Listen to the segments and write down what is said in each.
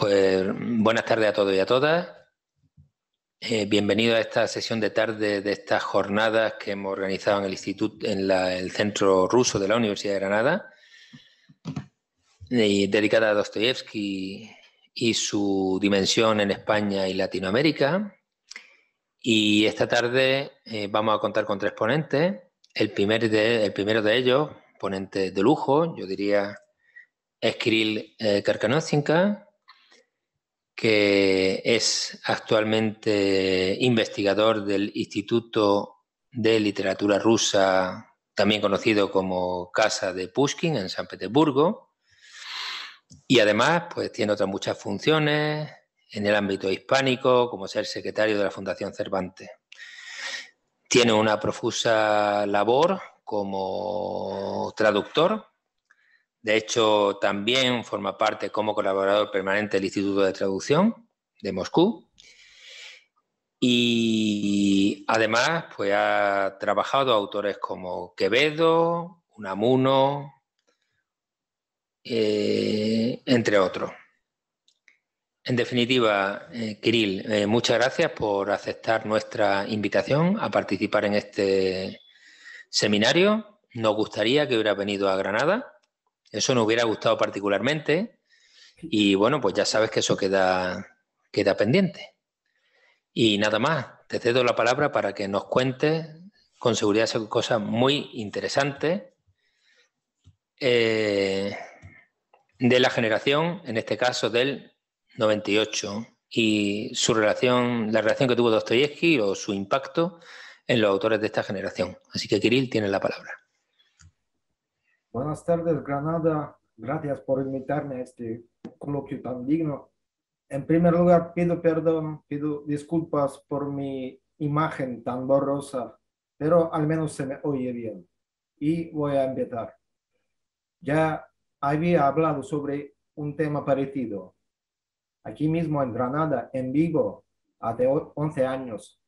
Pues buenas tardes a todos y a todas. Bienvenidos a esta sesión de tarde de estas jornadas que hemos organizado en el Instituto, el Centro Ruso de la Universidad de Granada, dedicada a Dostoyevsky y su dimensión en España y Latinoamérica. Y esta tarde vamos a contar con tres ponentes. El primero de ellos, ponente de lujo, yo diría, es Kirill Karkanostinka, que es actualmente investigador del Instituto de Literatura Rusa, también conocido como Casa de Pushkin, en San Petersburgo, y además pues tiene otras muchas funciones en el ámbito hispánico, como ser secretario de la Fundación Cervantes. Tiene una profusa labor como traductor. De hecho, también forma parte como colaborador permanente del Instituto de Traducción de Moscú. Y además, pues ha trabajado autores como Quevedo, Unamuno, entre otros. En definitiva, Kirill, muchas gracias por aceptar nuestra invitación a participar en este seminario. Nos gustaría que hubiera venido a Granada. Eso nos hubiera gustado particularmente y bueno, pues ya sabes que eso queda pendiente. Y nada más, te cedo la palabra para que nos cuentes, con seguridad son cosas muy interesantes de la generación, en este caso del 98, y su relación, la relación que tuvo Dostoyevsky o su impacto en los autores de esta generación. Así que Kirill, tienes la palabra. Buenas tardes, Granada. Gracias por invitarme a este coloquio tan digno. En primer lugar, pido perdón, pido disculpas por mi imagen tan borrosa, pero al menos se me oye bien. Y voy a empezar. Ya había hablado sobre un tema parecido, aquí mismo en Granada, en vivo, hace 11 años,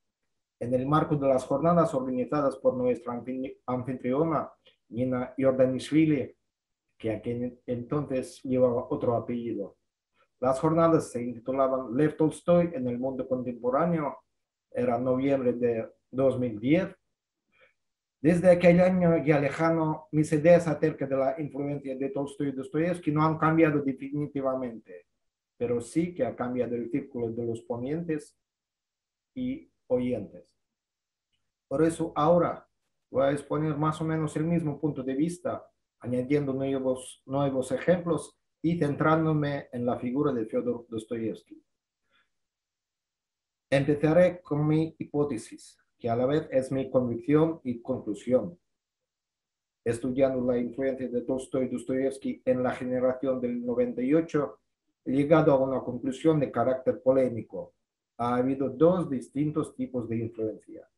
en el marco de las jornadas organizadas por nuestra anfitriona, Nina Jordanishvili, que aquel entonces llevaba otro apellido. Las jornadas se intitulaban Lev Tolstoy en el mundo contemporáneo. Era noviembre de 2010. Desde aquel año ya lejano, mis ideas acerca de la influencia de Tolstoy y Dostoyevsky no han cambiado definitivamente, pero sí que ha cambiado el círculo de los ponentes y oyentes. Por eso ahora voy a exponer más o menos el mismo punto de vista, añadiendo nuevos ejemplos y centrándome en la figura de Fyodor Dostoyevsky. Empezaré con mi hipótesis, que a la vez es mi convicción y conclusión. Estudiando la influencia de Tolstoy y Dostoyevsky en la generación del 98, he llegado a una conclusión de carácter polémico. Ha habido dos distintos tipos de influencia.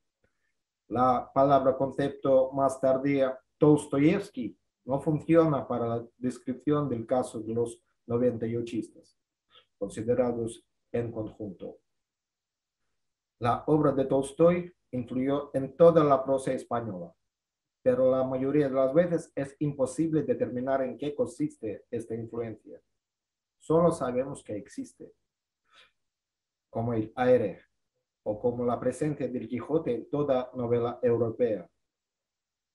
La palabra concepto más tardía, Tolstoyevsky, no funciona para la descripción del caso de los 98istas, considerados en conjunto. La obra de Tolstoy influyó en toda la prosa española, pero la mayoría de las veces es imposible determinar en qué consiste esta influencia. Solo sabemos que existe, como el aire o como la presencia del Quijote en toda novela europea.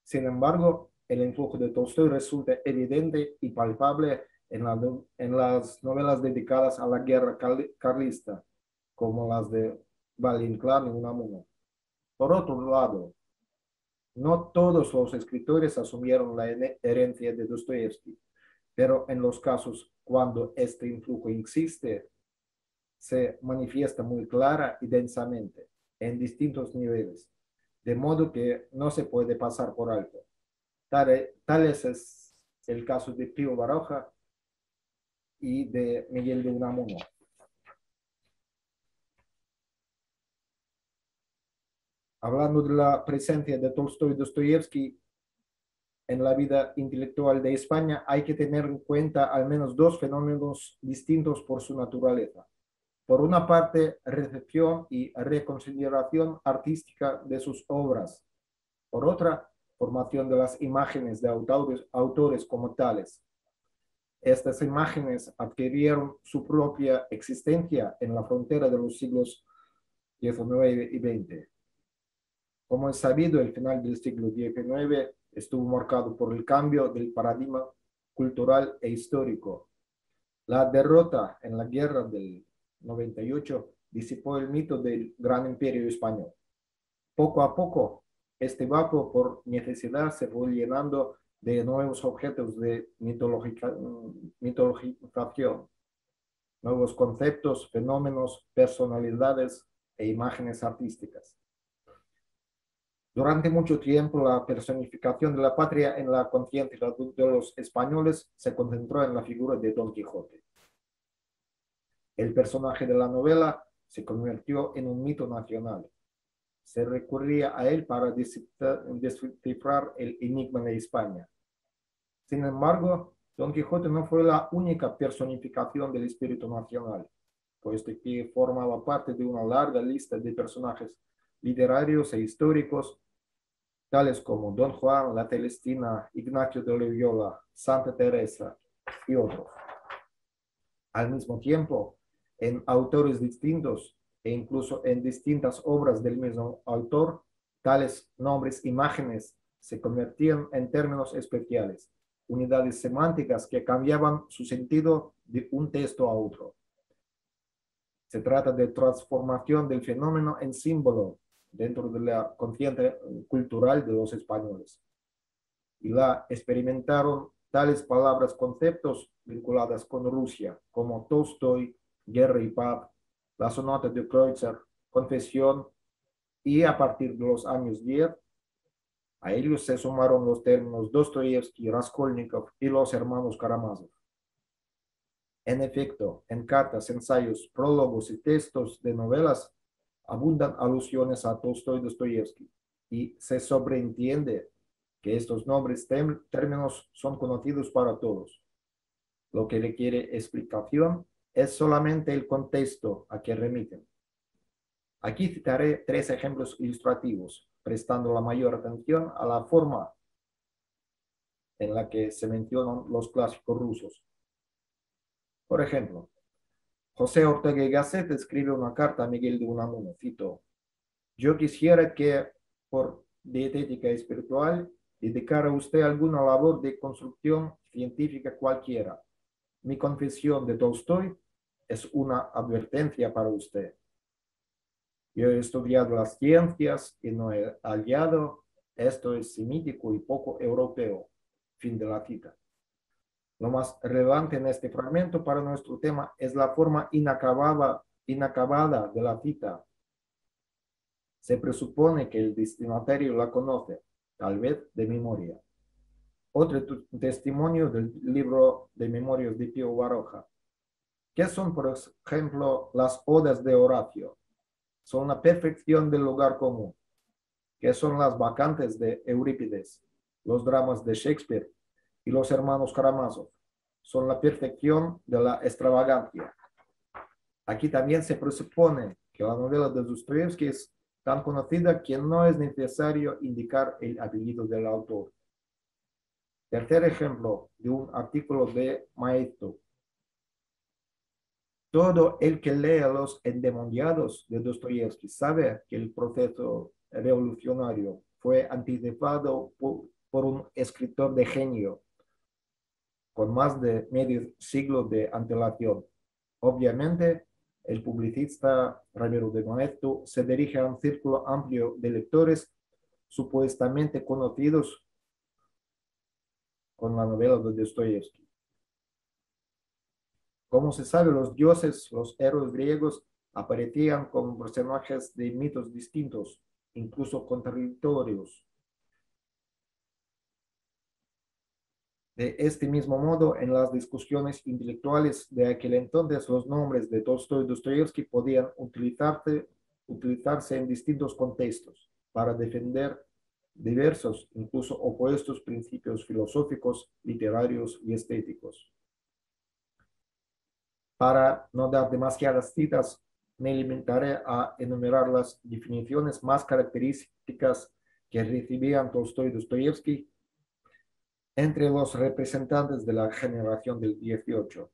Sin embargo, el influjo de Tolstoy resulta evidente y palpable en las novelas dedicadas a la guerra carlista, como las de Valle-Inclán y Unamuno. Por otro lado, no todos los escritores asumieron la herencia de Dostoyevsky, pero en los casos cuando este influjo existe, se manifiesta muy clara y densamente, en distintos niveles, de modo que no se puede pasar por alto. Tal es el caso de Pío Baroja y de Miguel de Unamuno. Hablando de la presencia de Tolstoy y Dostoyevsky en la vida intelectual de España, hay que tener en cuenta al menos dos fenómenos distintos por su naturaleza. Por una parte, recepción y reconsideración artística de sus obras. Por otra, formación de las imágenes de autores como tales. Estas imágenes adquirieron su propia existencia en la frontera de los siglos XIX y XX. Como es sabido, el final del siglo XIX estuvo marcado por el cambio del paradigma cultural e histórico. La derrota en la guerra del 98 disipó el mito del gran imperio español. Poco a poco, este vacío por necesidad se fue llenando de nuevos objetos de mitologización, nuevos conceptos, fenómenos, personalidades e imágenes artísticas. Durante mucho tiempo, la personificación de la patria en la conciencia de los españoles se concentró en la figura de Don Quijote. El personaje de la novela se convirtió en un mito nacional. Se recurría a él para descifrar el enigma de España. Sin embargo, Don Quijote no fue la única personificación del espíritu nacional, puesto que formaba parte de una larga lista de personajes literarios e históricos, tales como Don Juan, la Celestina, Ignacio de Loyola, Santa Teresa y otros. Al mismo tiempo, en autores distintos e incluso en distintas obras del mismo autor, tales nombres, imágenes, se convertían en términos especiales, unidades semánticas que cambiaban su sentido de un texto a otro. Se trata de transformación del fenómeno en símbolo dentro de la conciencia cultural de los españoles. Y la experimentaron tales palabras, conceptos vinculadas con Rusia, como Tolstoy, Guerra y Paz, la sonata de Kreutzer, Confesión, y a partir de los años 10, a ellos se sumaron los términos Dostoyevsky, Raskolnikov y los hermanos Karamazov. En efecto, en cartas, ensayos, prólogos y textos de novelas abundan alusiones a Tolstoy y Dostoyevsky, y se sobreentiende que estos nombres términos son conocidos para todos. Lo que requiere explicación es solamente el contexto a que remiten. Aquí citaré 3 ejemplos ilustrativos, prestando la mayor atención a la forma en la que se mencionan los clásicos rusos. Por ejemplo, José Ortega y Gasset escribe una carta a Miguel de Unamuno, cito: yo quisiera que, por dietética espiritual, dedicara a usted alguna labor de construcción científica cualquiera. Mi confesión de Tolstoy es una advertencia para usted. Yo he estudiado las ciencias y no he hallado, esto es semítico y poco europeo. Fin de la cita. Lo más relevante en este fragmento para nuestro tema es la forma inacabada de la cita. Se presupone que el destinatario la conoce, tal vez de memoria. Otro testimonio del libro de memorias de Pío Baroja. ¿Qué son, por ejemplo, las odas de Horacio? Son la perfección del lugar común. ¿Qué son las vacantes de Eurípides? Los dramas de Shakespeare y los hermanos Karamazov. Son la perfección de la extravagancia. Aquí también se presupone que la novela de Dostoyevsky es tan conocida que no es necesario indicar el apellido del autor. Tercer ejemplo de un artículo de Maestro. Todo el que lea Los endemoniados de Dostoyevsky sabe que el proceso revolucionario fue anticipado por un escritor de genio con más de medio siglo de antelación. Obviamente, el publicista Ramiro de Maeztu se dirige a un círculo amplio de lectores supuestamente conocidos con la novela de Dostoyevsky. Como se sabe, los dioses, los héroes griegos, aparecían como personajes de mitos distintos, incluso contradictorios. De este mismo modo, en las discusiones intelectuales de aquel entonces, los nombres de Tolstoy y Dostoyevsky podían utilizarse en distintos contextos para defender diversos, incluso opuestos principios filosóficos, literarios y estéticos. Para no dar demasiadas citas, me limitaré a enumerar las definiciones más características que recibían Tolstoy y Dostoyevsky entre los representantes de la generación del 18.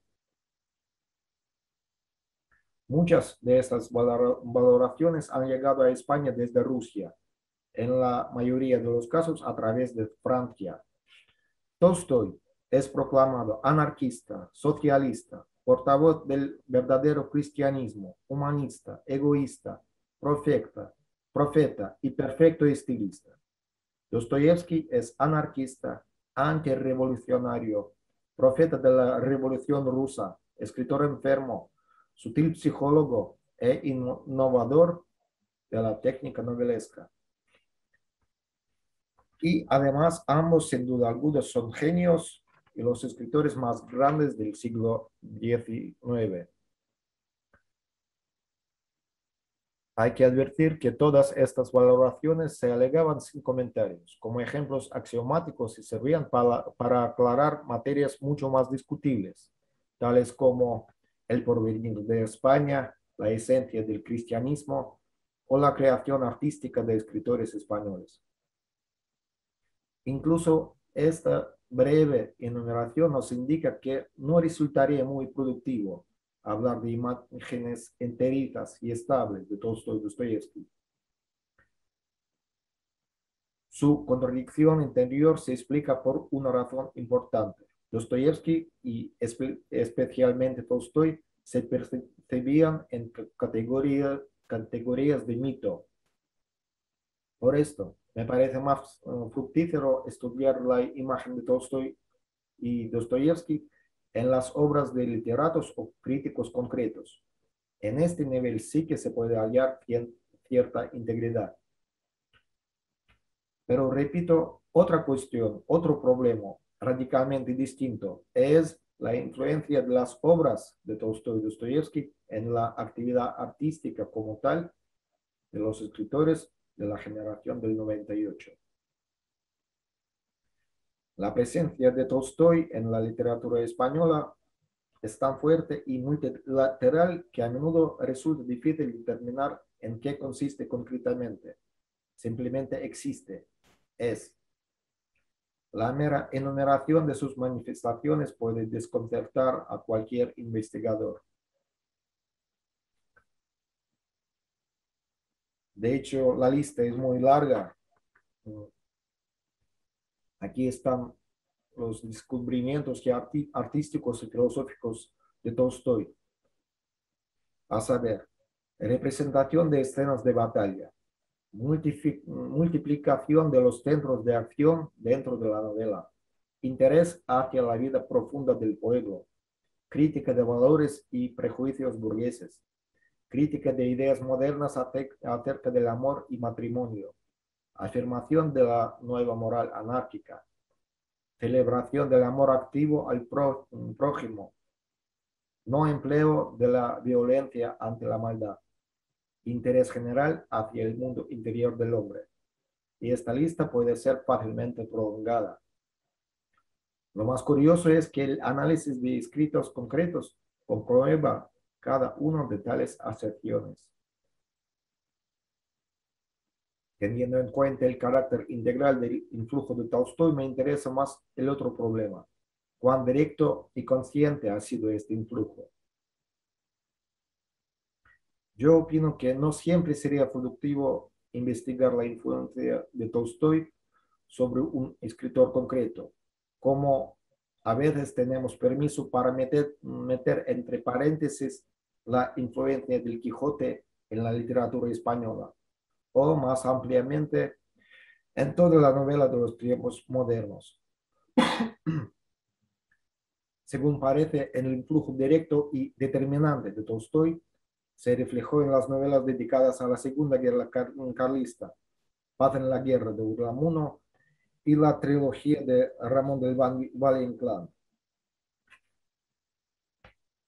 Muchas de estas valoraciones han llegado a España desde Rusia, en la mayoría de los casos a través de Francia. Tolstoy es proclamado anarquista, socialista, portavoz del verdadero cristianismo, humanista, egoísta, profeta y perfecto estilista. Dostoyevsky es anarquista, antirrevolucionario, profeta de la revolución rusa, escritor enfermo, sutil psicólogo e innovador de la técnica novelesca. Y además ambos sin duda alguna son genios y los escritores más grandes del siglo XIX. Hay que advertir que todas estas valoraciones se alegaban sin comentarios, como ejemplos axiomáticos y servían para aclarar materias mucho más discutibles, tales como el porvenir de España, la esencia del cristianismo o la creación artística de escritores españoles. Incluso esta breve enumeración nos indica que no resultaría muy productivo hablar de imágenes enteritas y estables de Tolstoy y Dostoyevsky. Su contradicción interior se explica por una razón importante. Dostoyevsky y especialmente Tolstoy se percibían en categorías de mito. Por esto, me parece más fructífero estudiar la imagen de Tolstoy y Dostoyevsky en las obras de literatos o críticos concretos. En este nivel sí que se puede hallar cierta integridad. Pero repito, otra cuestión, otro problema radicalmente distinto es la influencia de las obras de Tolstoy y Dostoyevsky en la actividad artística como tal de los escritores de la generación del 98. La presencia de Tolstoy en la literatura española es tan fuerte y multilateral que a menudo resulta difícil determinar en qué consiste concretamente. Simplemente existe, es. La mera enumeración de sus manifestaciones puede desconcertar a cualquier investigador. De hecho, la lista es muy larga. Aquí están los descubrimientos artísticos y filosóficos de Tolstoy. A saber, representación de escenas de batalla, multiplicación de los centros de acción dentro de la novela, interés hacia la vida profunda del pueblo, crítica de valores y prejuicios burgueses, crítica de ideas modernas acerca del amor y matrimonio, afirmación de la nueva moral anárquica, celebración del amor activo al prójimo, no empleo de la violencia ante la maldad, interés general hacia el mundo interior del hombre. Y esta lista puede ser fácilmente prolongada. Lo más curioso es que el análisis de escritos concretos comprueba cada uno de tales aserciones. Teniendo en cuenta el carácter integral del influjo de Tolstoy, me interesa más el otro problema. ¿Cuán directo y consciente ha sido este influjo? Yo opino que no siempre sería productivo investigar la influencia de Tolstoy sobre un escritor concreto, como a veces tenemos permiso para meter entre paréntesis la influencia del Quijote en la literatura española, o más ampliamente en toda la novela de los tiempos modernos. Según parece, el influjo directo y determinante de Tolstoy se reflejó en las novelas dedicadas a la Segunda Guerra Carlista, Paz en la Guerra de Unamuno y la trilogía de Ramón del Valle-Inclán.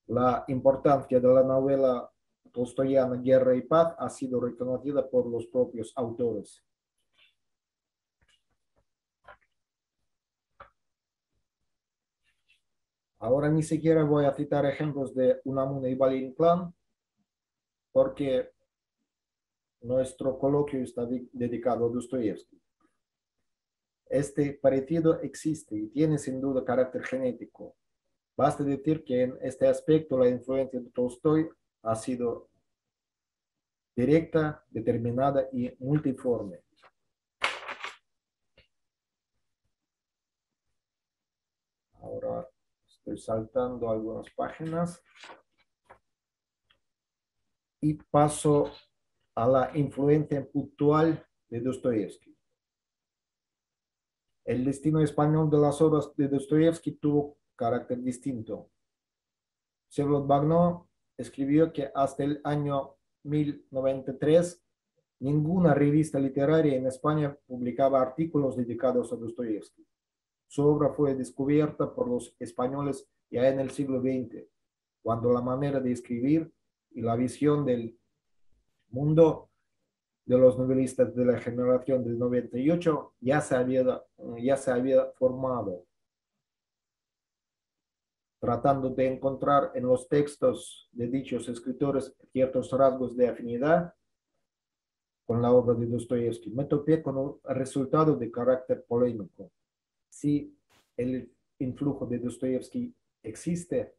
La importancia de la novela tolstoyana Guerra y Paz ha sido reconocida por los propios autores. Ahora ni siquiera voy a citar ejemplos de Unamuno y Valle-Inclán porque nuestro coloquio está dedicado a Dostoyevsky. Este parecido existe y tiene sin duda carácter genético. Basta decir que en este aspecto la influencia de Tolstoy ha sido directa, determinada y multiforme. Ahora estoy saltando algunas páginas y paso a la influencia puntual de Dostoyevsky. El destino español de las obras de Dostoyevsky tuvo carácter distinto. Vsevolod Bagno escribió que hasta el año 1093 ninguna revista literaria en España publicaba artículos dedicados a Dostoyevsky. Su obra fue descubierta por los españoles ya en el siglo XX, cuando la manera de escribir y la visión del mundo de los novelistas de la generación del 98 ya se había formado, tratando de encontrar en los textos de dichos escritores ciertos rasgos de afinidad con la obra de Dostoyevsky. Me topé con un resultado de carácter polémico. Si el influjo de Dostoyevsky existe,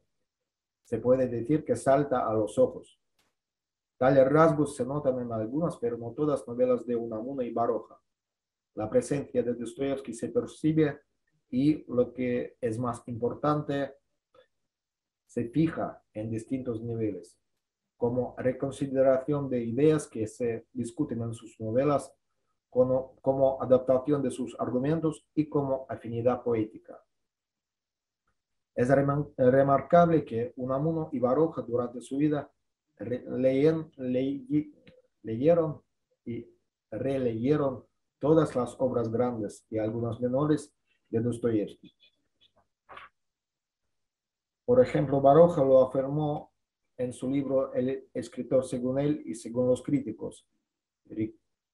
se puede decir que salta a los ojos. Tales rasgos se notan en algunas, pero no todas novelas de Unamuno y Baroja. La presencia de Dostoyevsky se percibe y, lo que es más importante, se fija en distintos niveles, como reconsideración de ideas que se discuten en sus novelas, como adaptación de sus argumentos y como afinidad poética. Es remarcable que Unamuno y Baroja durante su vida leyeron y releyeron todas las obras grandes y algunas menores de Dostoyevsky. Por ejemplo, Baroja lo afirmó en su libro El escritor según él y según los críticos,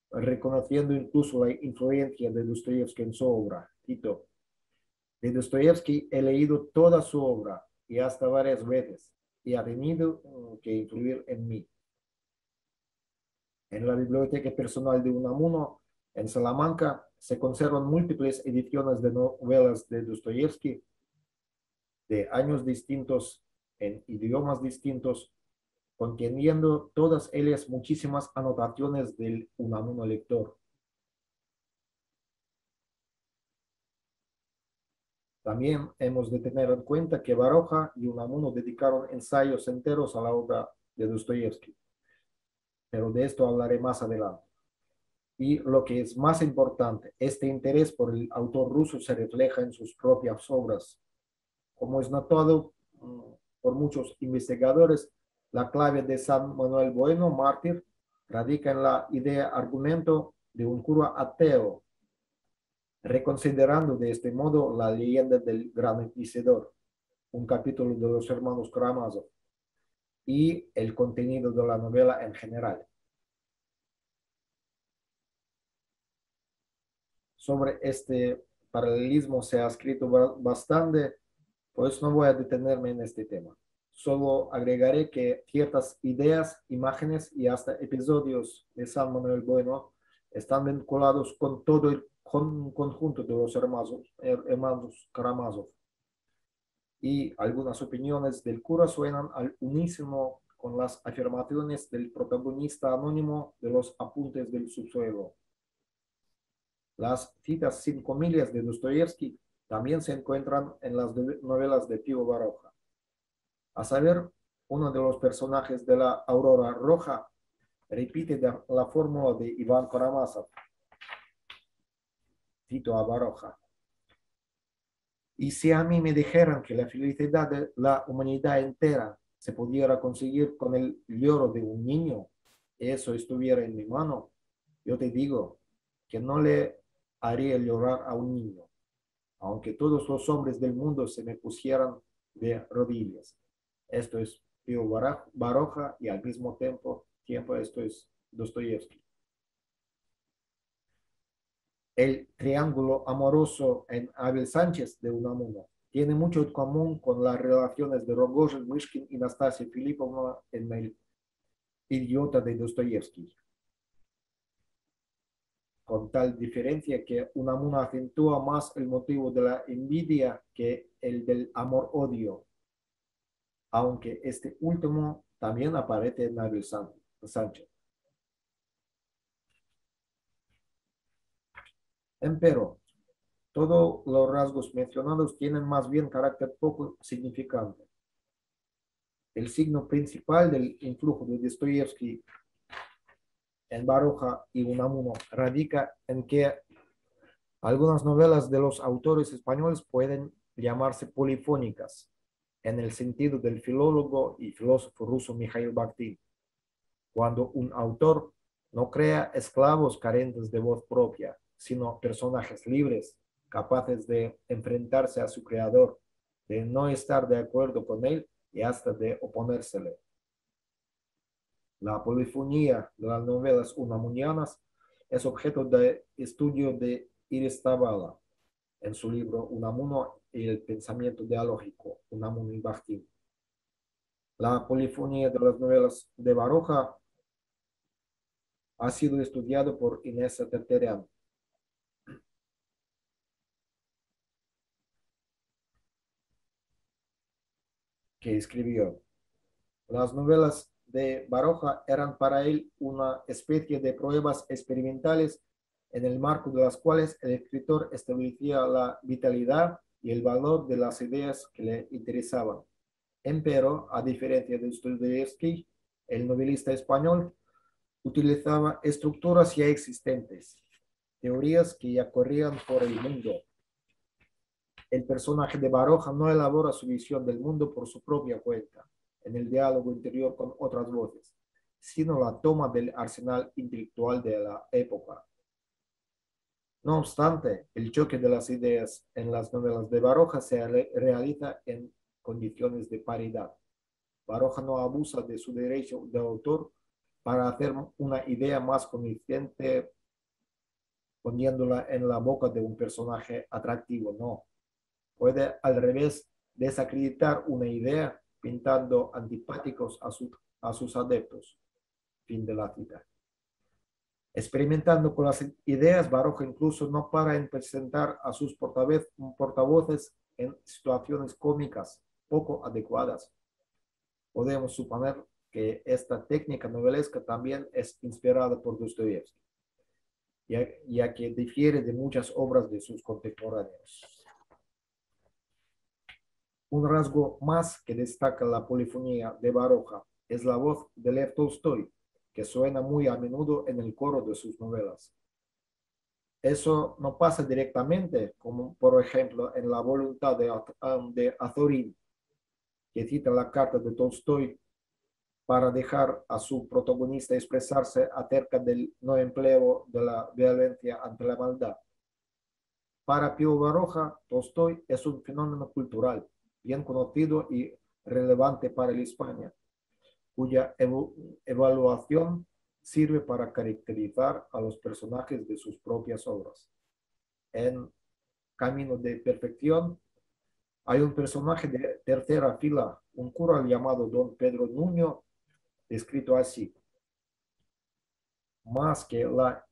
reconociendo incluso la influencia de Dostoyevsky en su obra. Cito: de Dostoyevsky he leído toda su obra y hasta varias veces, y ha tenido que influir en mí. En la biblioteca personal de Unamuno, en Salamanca, se conservan múltiples ediciones de novelas de Dostoyevsky de años distintos, en idiomas distintos, conteniendo todas ellas muchísimas anotaciones del Unamuno lector. También hemos de tener en cuenta que Baroja y Unamuno dedicaron ensayos enteros a la obra de Dostoyevsky, pero de esto hablaré más adelante. Y lo que es más importante, este interés por el autor ruso se refleja en sus propias obras. Como es notado por muchos investigadores, la clave de San Manuel Bueno, mártir, radica en la idea-argumento de un cura ateo, reconsiderando de este modo la leyenda del Gran Inquisidor, un capítulo de los hermanos Karamazov, y el contenido de la novela en general. Sobre este paralelismo se ha escrito bastante, pues no voy a detenerme en este tema. Solo agregaré que ciertas ideas, imágenes y hasta episodios de San Manuel Bueno están vinculados con todo el conjunto de los hermanos Karamazov. Y algunas opiniones del cura suenan al unísono con las afirmaciones del protagonista anónimo de los apuntes del subsuelo. Las citas sin comillas de Dostoyevsky también se encuentran en las novelas de Pío Baroja. A saber, uno de los personajes de la Aurora Roja repite la fórmula de Iván Karamazov. Cito a Baroja: y si a mí me dijeran que la felicidad de la humanidad entera se pudiera conseguir con el lloro de un niño, eso estuviera en mi mano, yo te digo que no le haría llorar a un niño, aunque todos los hombres del mundo se me pusieran de rodillas. Esto es Pío Baroja y al mismo tiempo esto es Dostoyevsky. El triángulo amoroso en Abel Sánchez de Unamuno tiene mucho en común con las relaciones de Rogozhin, Mishkin y Nastasia Filipovna en El idiota de Dostoyevsky. con tal diferencia que Unamuno acentúa más el motivo de la envidia que el del amor-odio, aunque este último también aparece en Nabil Sánchez. Empero, todos los rasgos mencionados tienen más bien carácter poco significante. El signo principal del influjo de Dostoyevsky en Baroja y Unamuno radica en que algunas novelas de los autores españoles pueden llamarse polifónicas, en el sentido del filólogo y filósofo ruso Mikhail Bakhtin, cuando un autor no crea esclavos carentes de voz propia, sino personajes libres, capaces de enfrentarse a su creador, de no estar de acuerdo con él y hasta de oponérsele. La polifonía de las novelas unamunianas es objeto de estudio de Iris Zabala en su libro Unamuno y el pensamiento dialógico, Unamuno y Bakhtin. La polifonía de las novelas de Baroja ha sido estudiado por Inés Terterian, que escribió: las novelas de Baroja eran para él una especie de pruebas experimentales en el marco de las cuales el escritor establecía la vitalidad y el valor de las ideas que le interesaban. Empero, a diferencia de Dostoyevsky, el novelista español utilizaba estructuras ya existentes, teorías que ya corrían por el mundo. El personaje de Baroja no elabora su visión del mundo por su propia cuenta, en el diálogo interior con otras voces, sino la toma del arsenal intelectual de la época. No obstante, el choque de las ideas en las novelas de Baroja se realiza en condiciones de paridad. Baroja no abusa de su derecho de autor para hacer una idea más convincente poniéndola en la boca de un personaje atractivo, no. Puede al revés desacreditar una idea pintando antipáticos a sus adeptos. Fin de la cita. Experimentando con las ideas, Baroja incluso no para en presentar a sus portavoces en situaciones cómicas poco adecuadas. Podemos suponer que esta técnica novelesca también es inspirada por Dostoyevsky, ya que difiere de muchas obras de sus contemporáneos. Un rasgo más que destaca la polifonía de Baroja es la voz de Lev Tolstoy, que suena muy a menudo en el coro de sus novelas. Eso no pasa directamente, como por ejemplo en La voluntad de Azorín, que cita la carta de Tolstoy para dejar a su protagonista expresarse acerca del no empleo de la violencia ante la maldad. Para Pío Baroja, Tolstoy es un fenómeno cultural bien conocido y relevante para la España, cuya evaluación sirve para caracterizar a los personajes de sus propias obras. En Camino de Perfección hay un personaje de tercera fila, un cura llamado Don Pedro Nuño, descrito así: más que la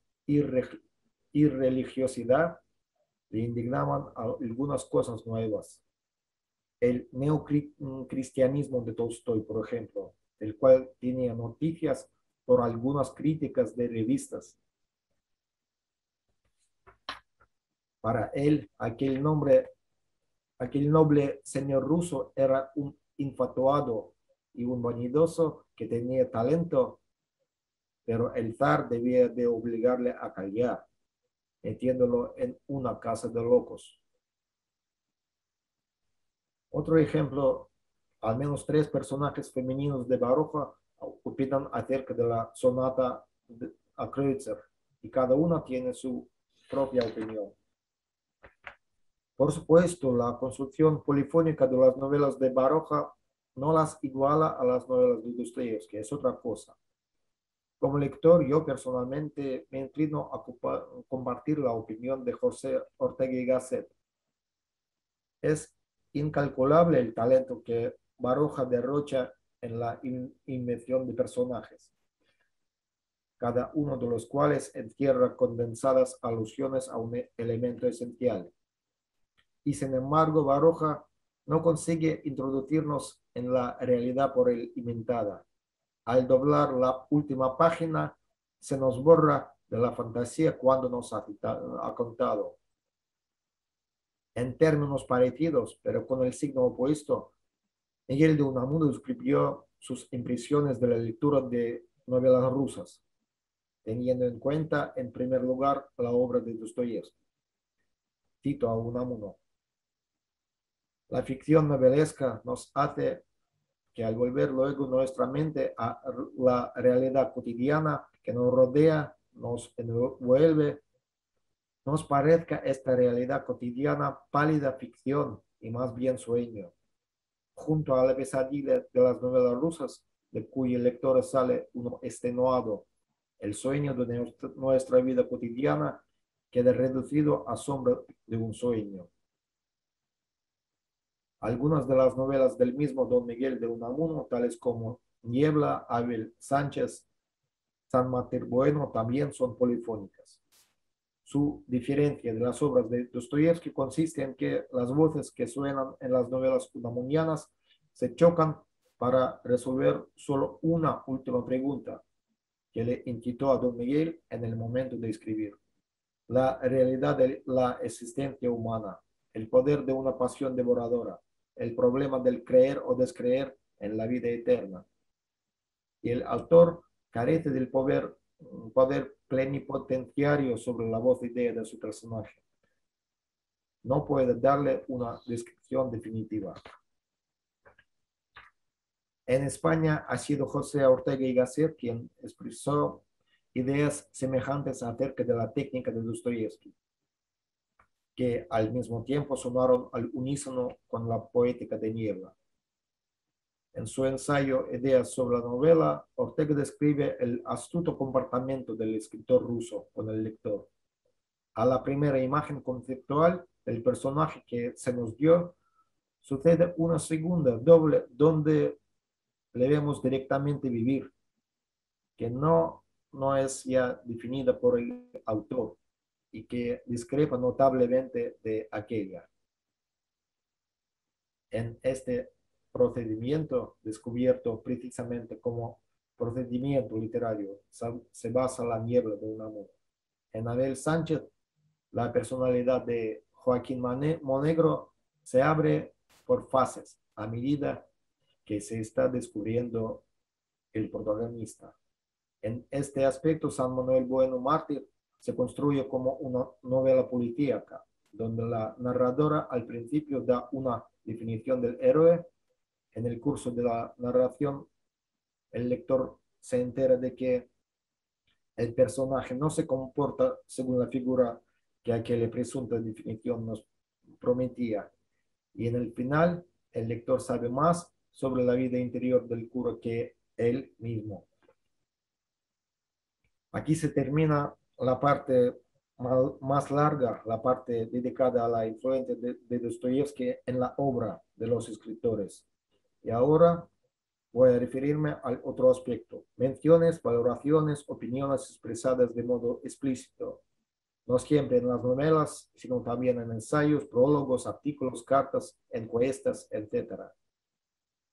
irreligiosidad, le indignaban algunas cosas nuevas. El neocristianismo de Tolstoy, por ejemplo, del cual tenía noticias por algunas críticas de revistas. Para él, aquel noble señor ruso era un infatuado y un vanidoso que tenía talento, pero el zar debía de obligarle a callar, metiéndolo en una casa de locos. Otro ejemplo, al menos 3 personajes femeninos de Baroja opinan acerca de la sonata a Kreutzer, y cada una tiene su propia opinión. Por supuesto, la construcción polifónica de las novelas de Baroja no las iguala a las novelas de Dostoyevsky, es otra cosa. Como lector, yo personalmente me inclino a compartir la opinión de José Ortega y Gasset. Es incalculable el talento que Baroja derrocha en la invención de personajes. cada uno de los cuales encierra condensadas alusiones a un elemento esencial. Y sin embargo, Baroja no consigue introducirnos en la realidad por él inventada. Al doblar la última página, se nos borra de la fantasía cuando nos ha contado. En términos parecidos, pero con el signo opuesto, Miguel de Unamuno escribió sus impresiones de la lectura de novelas rusas, teniendo en cuenta, en primer lugar, la obra de Dostoyevsky. Cito a Unamuno: la ficción novelesca nos hace que al volver luego nuestra mente a la realidad cotidiana que nos rodea, nos envuelve, nos parezca esta realidad cotidiana pálida ficción y más bien sueño. Junto a la pesadilla de las novelas rusas, de cuyo lector sale uno extenuado, el sueño de nuestra vida cotidiana queda reducido a sombra de un sueño. Algunas de las novelas del mismo Don Miguel de Unamuno, tales como Niebla, Abel Sánchez, San Materbueno, también son polifónicas. Su diferencia de las obras de Dostoyevsky consiste en que las voces que suenan en las novelas unamunianas se chocan para resolver solo una última pregunta que le inquietó a Don Miguel en el momento de escribir: la realidad de la existencia humana, el poder de una pasión devoradora, el problema del creer o descreer en la vida eterna. Y el autor carece del poder plenipotenciario sobre la voz idea de su personaje. No puede darle una descripción definitiva. En España ha sido José Ortega y Gasset quien expresó ideas semejantes acerca de la técnica de Dostoyevsky, que al mismo tiempo sonaron al unísono con la poética de Niebla. En su ensayo Ideas sobre la novela, Ortega describe el astuto comportamiento del escritor ruso con el lector. A la primera imagen conceptual del personaje que se nos dio, sucede una segunda doble donde le vemos directamente vivir, que no es ya definida por el autor y que discrepa notablemente de aquella. En este procedimiento, descubierto precisamente como procedimiento literario, se basa la Niebla de Unamuno. En Abel Sánchez, la personalidad de Joaquín Monegro se abre por fases a medida que se está descubriendo el protagonista. En este aspecto, San Manuel Bueno Mártir se construye como una novela policíaca, donde la narradora al principio da una definición del héroe. En el curso de la narración, el lector se entera de que el personaje no se comporta según la figura que aquella presunta definición nos prometía. Y en el final, el lector sabe más sobre la vida interior del cura que él mismo. Aquí se termina la parte más larga, la parte dedicada a la influencia de Dostoyevsky en la obra de los escritores. Y ahora voy a referirme al otro aspecto: menciones, valoraciones, opiniones expresadas de modo explícito, no siempre en las novelas, sino también en ensayos, prólogos, artículos, cartas, encuestas, etc.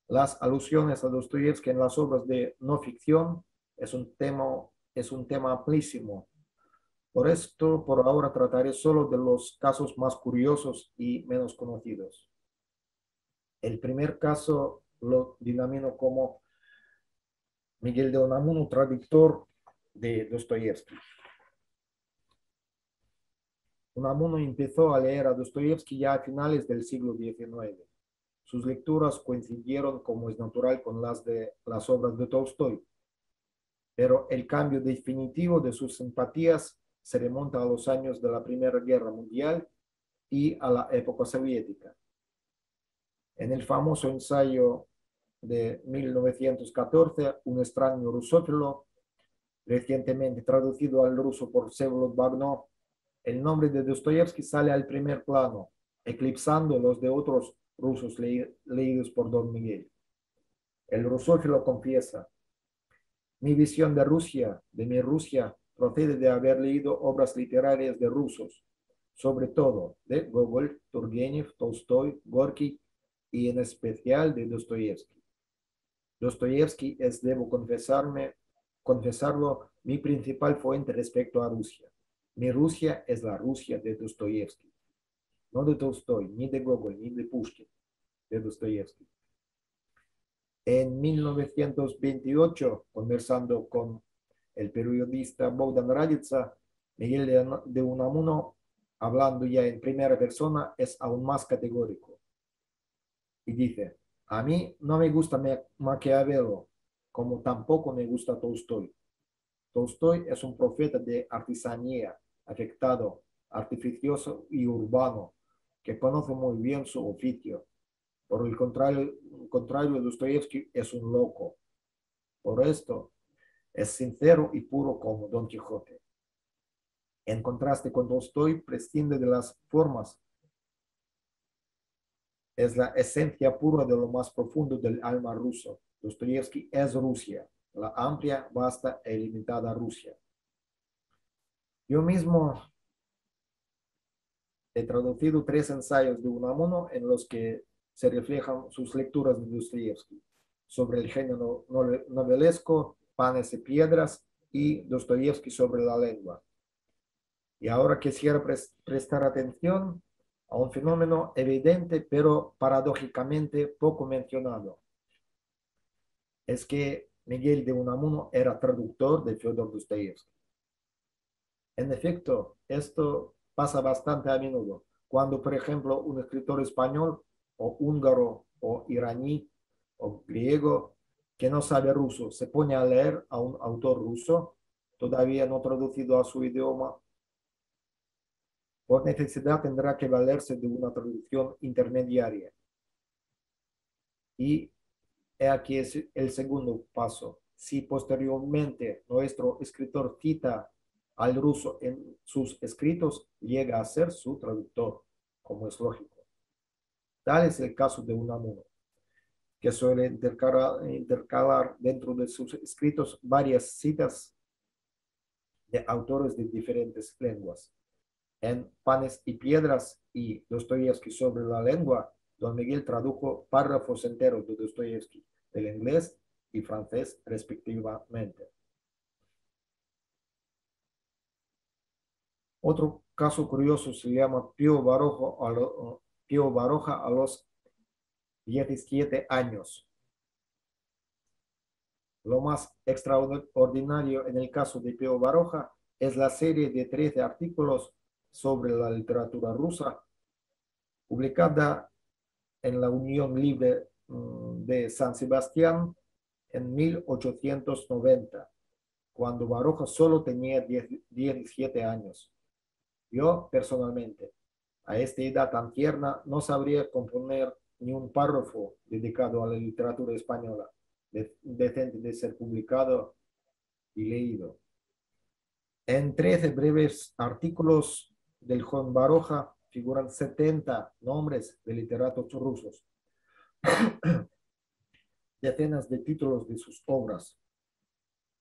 Las alusiones a Dostoyevsky en las obras de no ficción es un tema amplísimo. Por esto, por ahora trataré solo de los casos más curiosos y menos conocidos. El primer caso lo denomino como Miguel de Unamuno, traductor de Dostoyevsky. Unamuno empezó a leer a Dostoyevsky ya a finales del siglo XIX. Sus lecturas coincidieron, como es natural, con las de las obras de Tolstoy, pero el cambio definitivo de sus simpatías se remonta a los años de la Primera Guerra Mundial y a la época soviética. En el famoso ensayo de 1914, Un extraño rusófilo, recientemente traducido al ruso por Vsevolod Bagno, el nombre de Dostoyevsky sale al primer plano, eclipsando los de otros rusos leídos por Don Miguel. El rusófilo confiesa: Mi visión de mi Rusia, procede de haber leído obras literarias de rusos, sobre todo de Gogol, Turgenev, Tolstoy, Gorky y en especial de Dostoyevsky. Dostoyevsky es, debo confesarlo, mi principal fuente respecto a Rusia. Mi Rusia es la Rusia de Dostoyevsky, no de Tolstoy, ni de Gogol, ni de Pushkin, de Dostoyevsky. En 1928, conversando con el periodista Bogdan Raditsa, Miguel de Unamuno, hablando ya en primera persona, es aún más categórico. Y dice, a mí no me gusta Maquiavelo, como tampoco me gusta Tolstoy. Tolstoy es un profeta de artesanía, afectado, artificioso y urbano, que conoce muy bien su oficio. Por el contrario, Dostoyevsky es un loco. Por esto, es sincero y puro como Don Quijote. En contraste con Tolstoy, prescinde de las formas. Es la esencia pura de lo más profundo del alma ruso. Dostoyevsky es Rusia, la amplia, vasta e ilimitada Rusia. Yo mismo he traducido 3 ensayos de Unamuno en los que se reflejan sus lecturas de Dostoyevsky sobre el género novelesco, Panes y Piedras, y Dostoyevsky sobre la lengua. Y ahora quisiera prestar atención a un fenómeno evidente, pero paradójicamente poco mencionado. Es que Miguel de Unamuno era traductor de Fyodor Dostoyevsky. En efecto, esto pasa bastante a menudo. Cuando, por ejemplo, un escritor español o húngaro o iraní o griego que no sabe ruso se pone a leer a un autor ruso, todavía no traducido a su idioma, por necesidad tendrá que valerse de una traducción intermediaria. Y aquí es el segundo paso. Si posteriormente nuestro escritor cita al ruso en sus escritos, llega a ser su traductor, como es lógico. Tal es el caso de Unamuno, que suele intercalar dentro de sus escritos varias citas de autores de diferentes lenguas. En Panes y Piedras y Dostoyevsky sobre la lengua, don Miguel tradujo párrafos enteros de Dostoyevsky del inglés y francés respectivamente. Otro caso curioso se llama Pío Baroja a los 17 años. Lo más extraordinario en el caso de Pío Baroja es la serie de 13 artículos sobre la literatura rusa, publicada en la Unión Libre de San Sebastián en 1890, cuando Baroja solo tenía 17 años. Yo, personalmente, a esta edad tan tierna, no sabría componer ni un párrafo dedicado a la literatura española, decente de ser publicado y leído. En 13 breves artículos del joven Baroja figuran 70 nombres de literatos rusos, decenas de títulos de sus obras.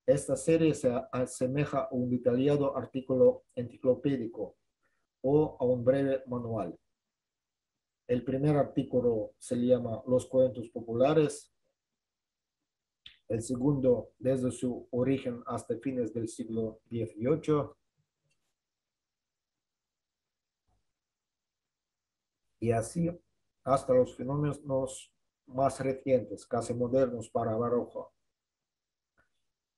Esta serie se asemeja a un detallado artículo enciclopédico o a un breve manual. El primer artículo se llama Los cuentos populares, el segundo desde su origen hasta fines del siglo XVIII, y así hasta los fenómenos más recientes, casi modernos para Baroja.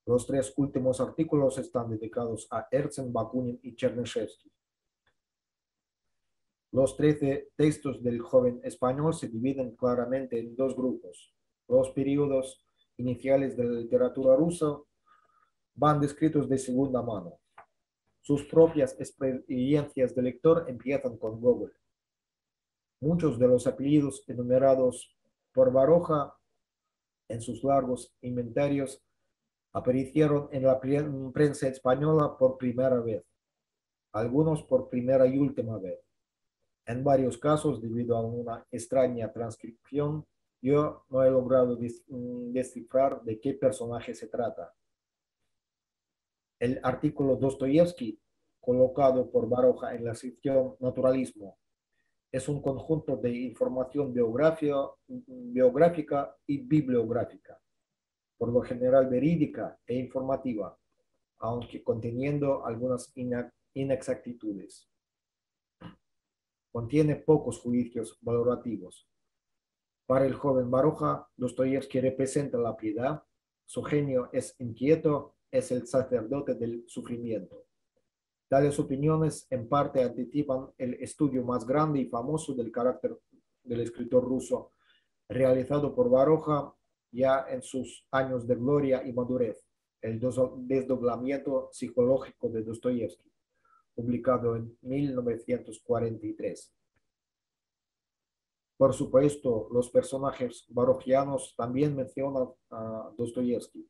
Los 3 últimos artículos están dedicados a Herzen, Bakunin y Chernyshevsky. Los 13 textos del joven español se dividen claramente en 2 grupos. Los periodos iniciales de la literatura rusa van descritos de segunda mano. Sus propias experiencias de lector empiezan con Gogol. Muchos de los apellidos enumerados por Baroja en sus largos inventarios aparecieron en la prensa española por primera vez, algunos por primera y última vez. En varios casos, debido a una extraña transcripción, yo no he logrado descifrar de qué personaje se trata. El artículo Dostoyevsky, colocado por Baroja en la sección Naturalismo, es un conjunto de información biográfica y bibliográfica, por lo general verídica e informativa, aunque conteniendo algunas inexactitudes. Contiene pocos juicios valorativos. Para el joven Baroja, Dostoyevsky representa la piedad, su genio es inquieto, es el sacerdote del sufrimiento. Tales opiniones en parte anticipan el estudio más grande y famoso del carácter del escritor ruso, realizado por Baroja ya en sus años de gloria y madurez, el desdoblamiento psicológico de Dostoyevsky, publicado en 1943. Por supuesto, los personajes barojianos también mencionan a Dostoyevsky,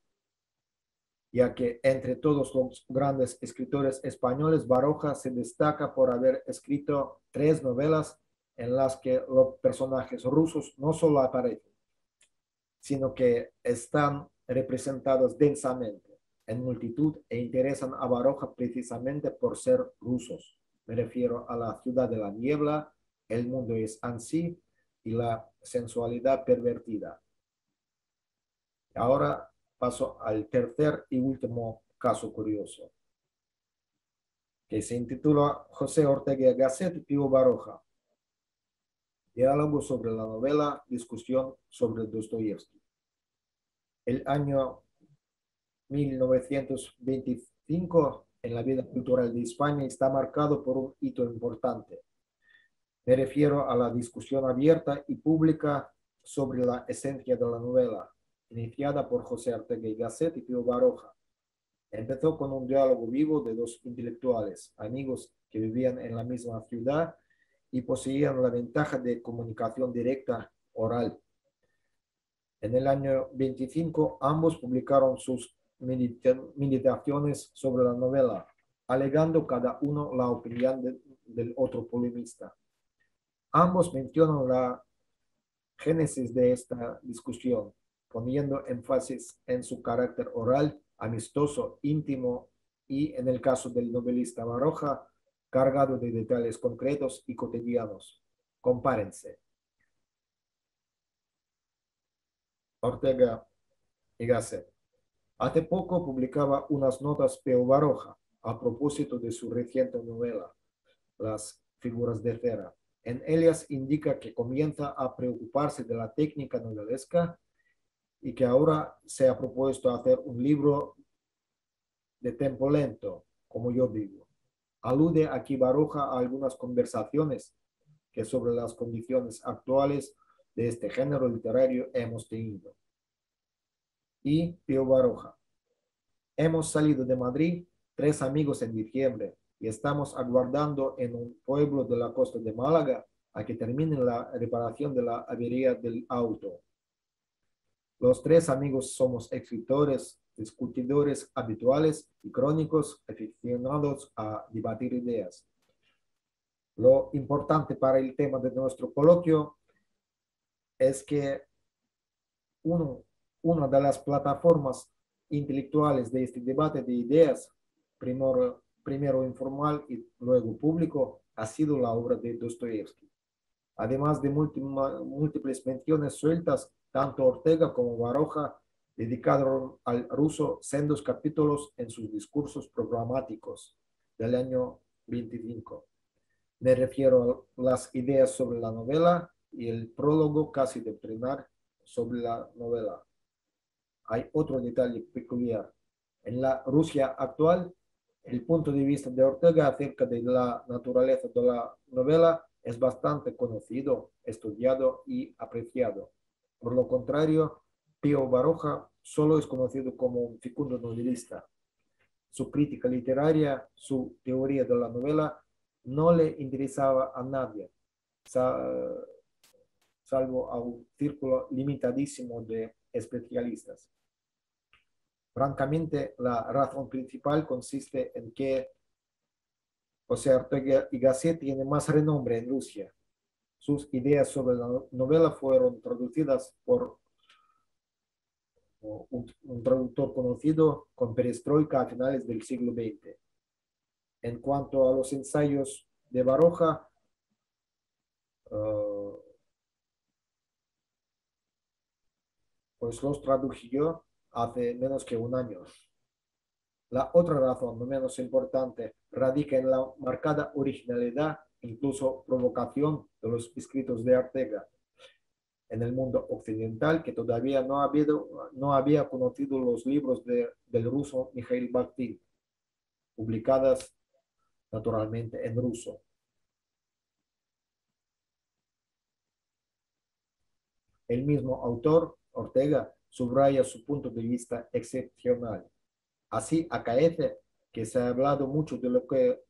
ya que entre todos los grandes escritores españoles, Baroja se destaca por haber escrito 3 novelas en las que los personajes rusos no solo aparecen, sino que están representados densamente en multitud e interesan a Baroja precisamente por ser rusos. Me refiero a La ciudad de la niebla, El mundo es así y La sensualidad pervertida. Ahora paso al tercer y último caso curioso, que se intitula José Ortega y Gasset y Pío Baroja. Diálogo sobre la novela, discusión sobre Dostoyevsky. El año 1925 en la vida cultural de España está marcado por un hito importante. Me refiero a la discusión abierta y pública sobre la esencia de la novela, iniciada por José Ortega y Gasset y Pío Baroja. Empezó con un diálogo vivo de 2 intelectuales, amigos que vivían en la misma ciudad y poseían la ventaja de comunicación directa oral. En el año 25, ambos publicaron sus meditaciones sobre la novela, alegando cada uno la opinión del otro polemista. Ambos mencionan la génesis de esta discusión, poniendo énfasis en su carácter oral, amistoso, íntimo y, en el caso del novelista Baroja, cargado de detalles concretos y cotidianos. Compárense. Ortega y Gasset. Hace poco publicaba unas notas Pío Baroja a propósito de su reciente novela, Las figuras de cera. En ellas indica que comienza a preocuparse de la técnica novelesca y que ahora se ha propuesto hacer un libro de tempo lento, como yo digo. Alude aquí Baroja a algunas conversaciones que sobre las condiciones actuales de este género literario hemos tenido. Y Pío Baroja. Hemos salido de Madrid 3 amigos en diciembre y estamos aguardando en un pueblo de la costa de Málaga a que termine la reparación de la avería del auto. Los 3 amigos somos escritores, discutidores habituales y crónicos aficionados a debatir ideas. Lo importante para el tema de nuestro coloquio es que una de las plataformas intelectuales de este debate de ideas, primero informal y luego público, ha sido la obra de Dostoyevsky. Además de múltiples menciones sueltas, tanto Ortega como Baroja dedicaron al ruso sendos capítulos en sus discursos programáticos del año 25. Me refiero a las ideas sobre la novela y el prólogo casi doctrinal sobre la novela. Hay otro detalle peculiar. En la Rusia actual, el punto de vista de Ortega acerca de la naturaleza de la novela es bastante conocido, estudiado y apreciado. Por lo contrario, Pío Baroja solo es conocido como un fecundo novelista. Su crítica literaria, su teoría de la novela, no le interesaba a nadie, salvo a un círculo limitadísimo de especialistas. Francamente, la razón principal consiste en que José Ortega y Gasset tiene más renombre en Rusia. Sus ideas sobre la novela fueron traducidas por un traductor conocido, con perestroika a finales del siglo XX. En cuanto a los ensayos de Baroja, pues los traduje yo hace menos que un año. La otra razón, no menos importante, radica en la marcada originalidad, incluso provocación de los escritos de Ortega en el mundo occidental, que todavía no había conocido los libros del ruso Mikhail Bakhtin, publicadas naturalmente en ruso. El mismo autor, Ortega, subraya su punto de vista excepcional. Así acaece que se ha hablado mucho de lo que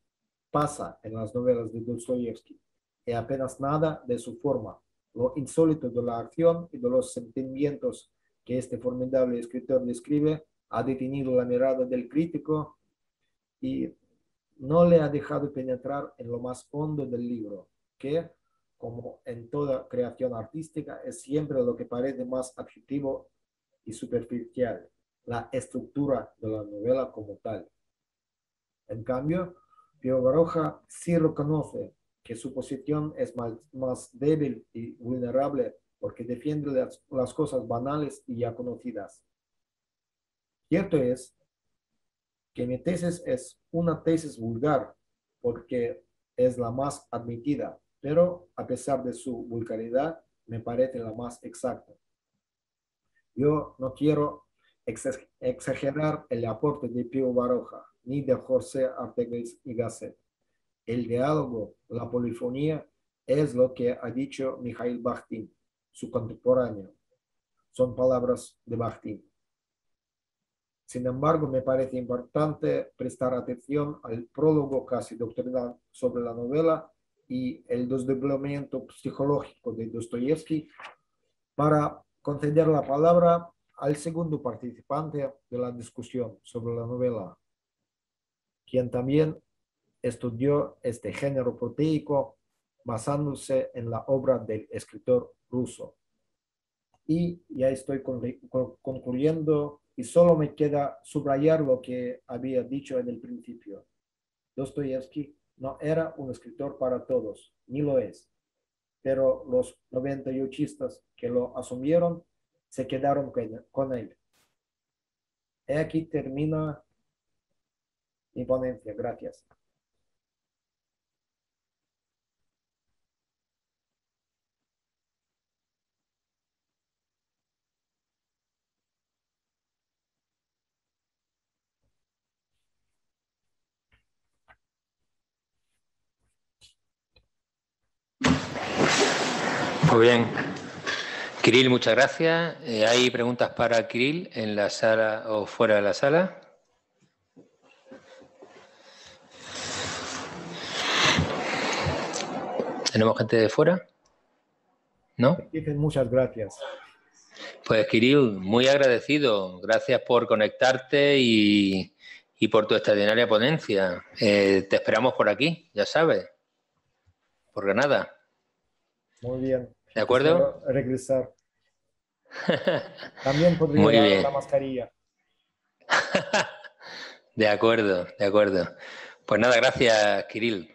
pasa en las novelas de Dostoyevsky y apenas nada de su forma, lo insólito de la acción y de los sentimientos que este formidable escritor describe ha detenido la mirada del crítico y no le ha dejado penetrar en lo más hondo del libro, que, como en toda creación artística, es siempre lo que parece más adjetivo y superficial, la estructura de la novela como tal. En cambio, Pío Baroja sí reconoce que su posición es más débil y vulnerable porque defiende las cosas banales y ya conocidas. Cierto es que mi tesis es una tesis vulgar porque es la más admitida, pero a pesar de su vulgaridad, me parece la más exacta. Yo no quiero exagerar el aporte de Pío Baroja ni de José Ortega y Gasset. El diálogo, la polifonía, es lo que ha dicho Mikhail Bakhtin, su contemporáneo. Son palabras de Bakhtin. Sin embargo, me parece importante prestar atención al prólogo casi doctrinal sobre la novela y el desdoblamiento psicológico de Dostoyevsky para conceder la palabra al segundo participante de la discusión sobre la novela, quien también estudió este género proteico basándose en la obra del escritor ruso. Y ya estoy concluyendo y solo me queda subrayar lo que había dicho en el principio. Dostoyevsky no era un escritor para todos, ni lo es, pero los 98istas que lo asumieron se quedaron con él. Aquí termina mi ponencia. Gracias. Muy bien. Kirill, muchas gracias. ¿Hay preguntas para Kirill en la sala o fuera de la sala? ¿Tenemos gente de fuera? ¿No? Muchas gracias. Pues Kirill, muy agradecido. Gracias por conectarte y por tu extraordinaria ponencia. Te esperamos por aquí, ya sabes, por Granada. Muy bien. ¿De acuerdo? Espero regresar. También podría Muy dar bien. la mascarilla. De acuerdo, de acuerdo. Pues nada, gracias, Kirill.